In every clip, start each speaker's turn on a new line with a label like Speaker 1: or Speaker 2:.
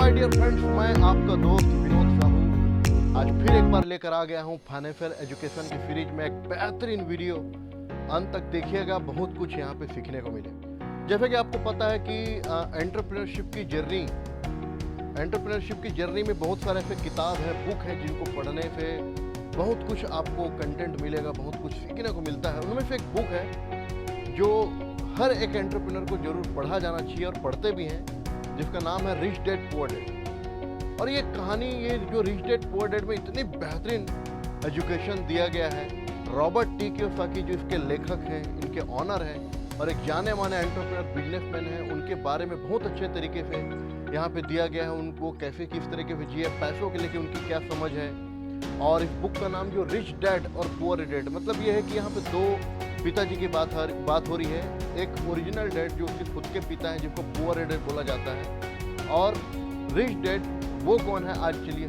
Speaker 1: My dear friends, मैं आपका दोस्त विनोद साहू आज फिर एक बार लेकर आ गया हूँ फाइनेंशियल एजुकेशन की सीरीज में एक बेहतरीन वीडियो। अंत तक देखिएगा, बहुत कुछ यहाँ पे सीखने को मिले। जैसे कि आपको पता है कि एंटरप्रेन्योरशिप की जर्नी में बहुत सारे ऐसे किताब है, बुक है, जिनको पढ़ने से बहुत कुछ आपको कंटेंट मिलेगा, बहुत कुछ सीखने को मिलता है। उनमें से एक बुक है जो हर एक एंटरप्रेन्योर को जरूर पढ़ा जाना चाहिए और पढ़ते भी हैं, जिसका नाम है रिच डैड पुअर डैड। और ये कहानी, ये जो रिच डैड पुअर डैड में इतनी बेहतरीन एजुकेशन दिया गया है। रॉबर्ट टी कियोसाकी जो इसके लेखक हैं, इनके ऑनर हैं और एक जाने माने एंटरप्रेन्योर बिजनेसमैन हैं, उनके बारे में बहुत अच्छे तरीके से यहाँ पे दिया गया है। उनको कैसे किस तरीके से जिए, पैसों के लेके उनकी क्या समझ है। और इस बुक का नाम जो रिच डैड और पुअर डैड, मतलब ये है कि यहाँ पे दो पिताजी की बात हो रही है। एक ओरिजिनल डैड जो उसके खुद के पिता हैं, जिसको पुअर डैड बोला जाता है, और रिच डैड वो कौन है, आज चलिए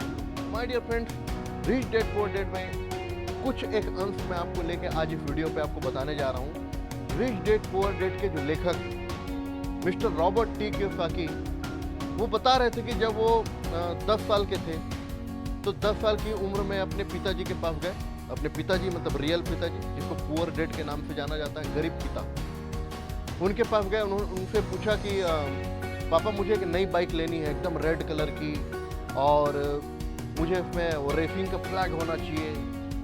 Speaker 1: my dear friends rich dad poor dad में कुछ एक अंश मैं आपको लेके आज इस वीडियो पे आपको बताने जा रहा हूँ। रिच डैड पुअर डैड के जो लेखक मिस्टर रॉबर्ट टी कियोसाकी, वो बता रहे थे कि जब वो 10 साल के थे तो 10 साल की उम्र में अपने पिताजी के पास गए। अपने पिताजी मतलब रियल पिताजी, जिसको पुअर डैड के नाम से जाना जाता है, गरीब पिता, उनके पास गए। उनसे पूछा कि पापा मुझे एक नई बाइक लेनी है, एकदम रेड कलर की, और मुझे उसमें वो रेसिंग का फ्लैग होना चाहिए,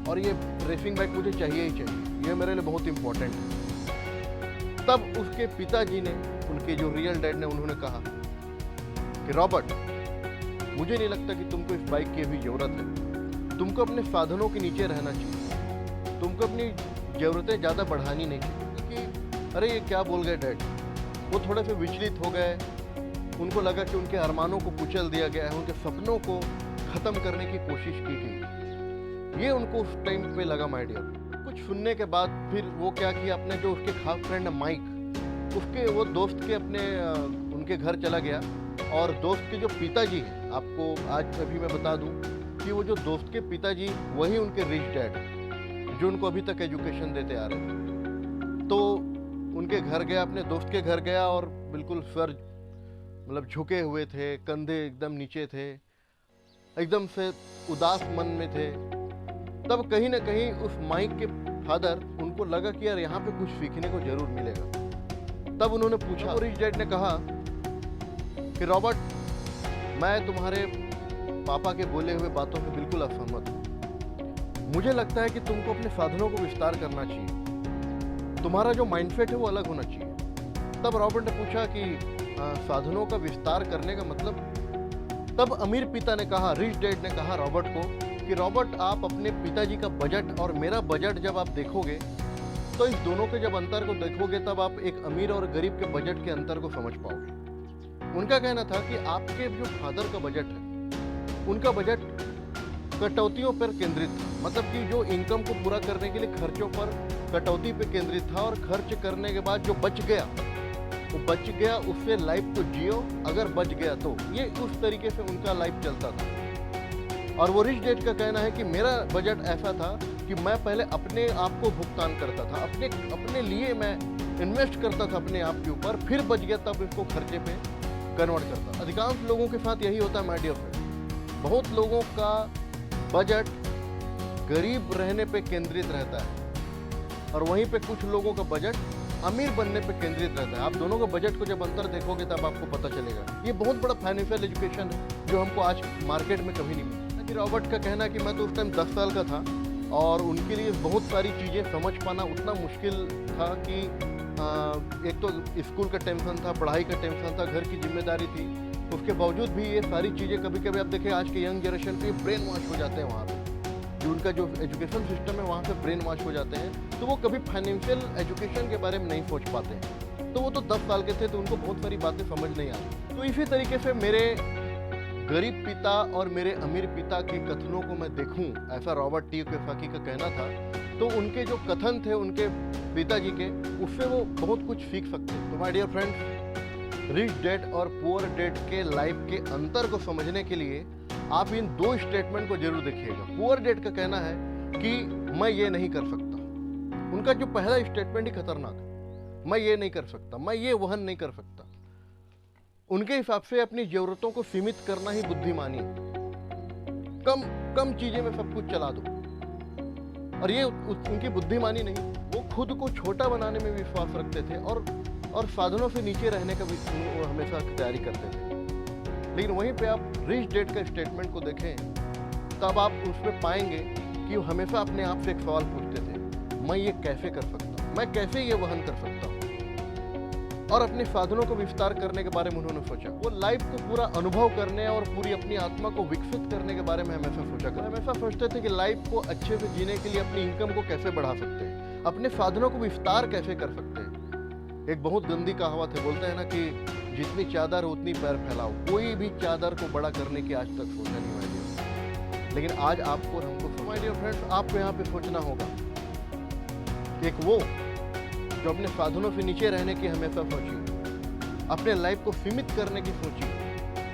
Speaker 1: और ये रेसिंग बाइक मुझे चाहिए ही चाहिए, ये मेरे लिए बहुत इंपॉर्टेंट है। तब उसके पिताजी ने, उनके जो रियल डैड ने, उन्होंने कहा कि रॉबर्ट, मुझे नहीं लगता कि तुमको इस बाइक की अभी ज़रूरत है, तुमको अपने साधनों के नीचे रहना चाहिए, तुमको अपनी ज़रूरतें ज़्यादा बढ़ानी नहीं चाहिए। क्योंकि अरे ये क्या बोल गए डैड, वो थोड़े से विचलित हो गए। उनको लगा कि उनके अरमानों को कुचल दिया गया है, उनके सपनों को ख़त्म करने की कोशिश की गई। ये उनको उस टाइम पे लगा माय डियर। कुछ सुनने के बाद फिर वो क्या किया, अपने जो उसके खास फ्रेंड है माइक, उसके वो दोस्त के अपने उनके घर चला गया। और दोस्त के जो पिताजी हैं, आपको आज अभी मैं बता दूं कि वो जो दोस्त के पिताजी वही उनके रिच डैड जो उनको अभी तक एजुकेशन देते आ रहे थे। तो उनके घर गया, अपने दोस्त के घर गया, और बिल्कुल सर मतलब झुके हुए थे, कंधे एकदम नीचे थे, एकदम से उदास मन में थे। तब कहीं ना कहीं उस माइक के फादर, उनको लगा कि यार यहाँ पे कुछ सीखने को जरूर मिलेगा। तब उन्होंने पूछा, रिच डैड ने कहा कि रॉबर्ट, मैं तुम्हारे पापा के बोले हुए बातों से बिल्कुल असहमत हूँ। मुझे लगता है कि तुमको अपने साधनों को विस्तार करना चाहिए, तुम्हारा जो माइंडसेट है वो अलग होना चाहिए। तब रॉबर्ट ने पूछा कि साधनों का विस्तार करने का मतलब? तब अमीर पिता ने कहा, रिच डैड ने कहा रॉबर्ट को कि रॉबर्ट, आप अपने पिताजी का बजट और मेरा बजट जब आप देखोगे, तो इस दोनों के जब अंतर को देखोगे, तब आप एक अमीर और गरीब के बजट के अंतर को समझ पाओगे। उनका कहना था कि आपके जो फादर का बजट है, उनका बजट कटौतियों पर केंद्रित था, मतलब कि जो इनकम को पूरा करने के लिए खर्चों पर कटौती पर केंद्रित था, और खर्च करने के बाद जो बच गया वो बच गया, उससे लाइफ को जियो, अगर बच गया तो। ये उस तरीके से उनका लाइफ चलता था। और वो रिच डैड का कहना है कि मेरा बजट ऐसा था कि मैं पहले अपने आप को भुगतान करता था, अपने लिए मैं इन्वेस्ट करता था अपने आप के ऊपर, फिर बच गया तब इसको खर्चे पे कन्वर्ट करता। अधिकांश लोगों के साथ यही होता है माय डियर फ्रेंड। बहुत लोगों का बजट गरीब रहने पे केंद्रित रहता है, और वहीं पे कुछ लोगों का बजट अमीर बनने पे केंद्रित रहता है। आप दोनों का बजट को जब अंतर देखोगे तब आपको पता चलेगा। ये बहुत बड़ा फाइनेंशियल एजुकेशन है जो हमको आज मार्केट में कभी नहीं मिला। कि रॉबर्ट का कहना है कि मैं तो उस टाइम 10 साल का था, और उनके लिए बहुत सारी चीज़ें समझ पाना उतना मुश्किल था कि एक तो स्कूल का टेंशन था, पढ़ाई का टेंशन था, घर की जिम्मेदारी थी। उसके बावजूद भी ये सारी चीज़ें कभी कभी आप देखें आज के यंग जनरेशन पे ब्रेन वॉश हो जाते हैं। वहाँ पे जो उनका जो एजुकेशन सिस्टम है, वहाँ पे ब्रेन वॉश हो जाते हैं, तो वो कभी फाइनेंशियल एजुकेशन के बारे में नहीं सोच पाते हैं। तो वो तो 10 साल के थे, तो उनको बहुत सारी बातें समझ नहीं आती। तो इसी तरीके से मेरे गरीब पिता और मेरे अमीर पिता के कथनों को मैं देखूं, ऐसा रॉबर्ट टी कियोसाकी का कहना था। तो उनके जो कथन थे उनके पिताजी के, उससे वो बहुत कुछ सीख सकते हैं। तो my dear friends, rich dad और पुअर डैड के लाइफ के अंतर को समझने के लिए आप इन दो स्टेटमेंट को जरूर देखिएगा। पुअर डैड का कहना है कि मैं ये नहीं कर सकता, उनका जो पहला स्टेटमेंट ही खतरनाक है, मैं ये नहीं कर सकता, मैं ये वहन नहीं कर सकता। उनके हिसाब से अपनी ज़रूरतों को सीमित करना ही बुद्धिमानी है। कम कम चीज़ें में सब कुछ चला दो, और ये उनकी बुद्धिमानी नहीं, वो खुद को छोटा बनाने में विश्वास रखते थे और साधनों से नीचे रहने का भी वो हमेशा तैयारी करते थे। लेकिन वहीं पे आप रिच डैड का स्टेटमेंट को देखें, तब आप उसमें पाएंगे कि वो हमेशा अपने आप से एक सवाल पूछते थे, मैं ये कैसे कर सकता हूँ, मैं कैसे ये वहन कर सकता हूँ। और अपने साधनों को विस्तार करने के बारे में उन्होंने सोचा। वो लाइफ को पूरा अनुभव करने और पूरी अपनी आत्मा को विकसित करने के बारे में हमेशा सोचा कर, हमेशा सोचते थे कि लाइफ को अच्छे से जीने के लिए अपनी इनकम को कैसे बढ़ा सकते हैं, अपने साधनों को विस्तार कैसे कर सकते हैं। एक बहुत गंदी कहावत है, बोलते हैं ना कि जितनी चादर उतनी पैर फैलाओ। कोई भी चादर को बड़ा करने की आज तक सोचा नहीं माय डियर। लेकिन आज आपको और हमको, माय डियर फ्रेंड्स, आपको यहाँ पे सोचना होगा। एक वो जो अपने साधनों से नीचे रहने की हमेशा सोची, अपने लाइफ को सीमित करने की सोची,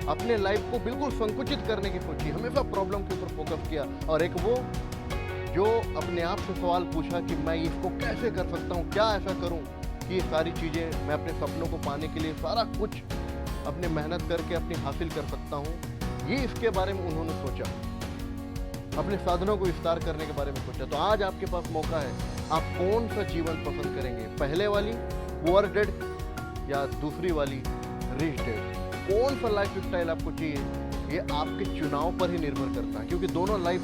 Speaker 1: अपने लाइफ को बिल्कुल संकुचित करने की सोची, हमेशा प्रॉब्लम के ऊपर फोकस किया। और एक वो जो अपने आप से सवाल पूछा कि मैं इसको कैसे कर सकता हूँ, क्या ऐसा करूँ कि ये सारी चीज़ें मैं अपने सपनों को पाने के लिए सारा कुछ अपने मेहनत करके अपनी हासिल कर सकता हूँ। ये इसके बारे में उन्होंने सोचा, अपने साधनों को विस्तार करने के बारे में सोचा। तो आज आपके पास मौका है, आप कौन सा जीवन पसंद करेंगे, पहले वाली पुअर डैड या दूसरी वाली रिच डैड। कौन सा लाइफ स्टाइल आपको चाहिए, ये आपके चुनाव पर ही निर्भर करता है, क्योंकि दोनों लाइफ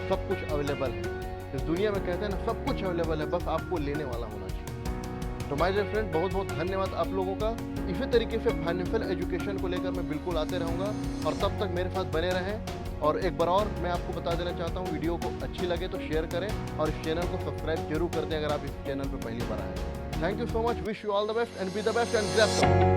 Speaker 1: सब कुछ अवेलेबल है। इस दुनिया में कहते हैं ना, सब कुछ अवेलेबल है, बस आपको लेने वाला होना चाहिए। तो माय डियर फ्रेंड, बहुत बहुत धन्यवाद आप लोगों का। इसी तरीके से फाइनेंशियल एजुकेशन को लेकर मैं बिल्कुल आते रहूँगा, और तब तक मेरे साथ बने रहें। और एक बार और मैं आपको बता देना चाहता हूँ, वीडियो को अच्छी लगे तो शेयर करें और इस चैनल को सब्सक्राइब जरूर कर दें अगर आप इस चैनल पर पहली बार आए हैं। Thank you so much, wish you all the best and be the best and great.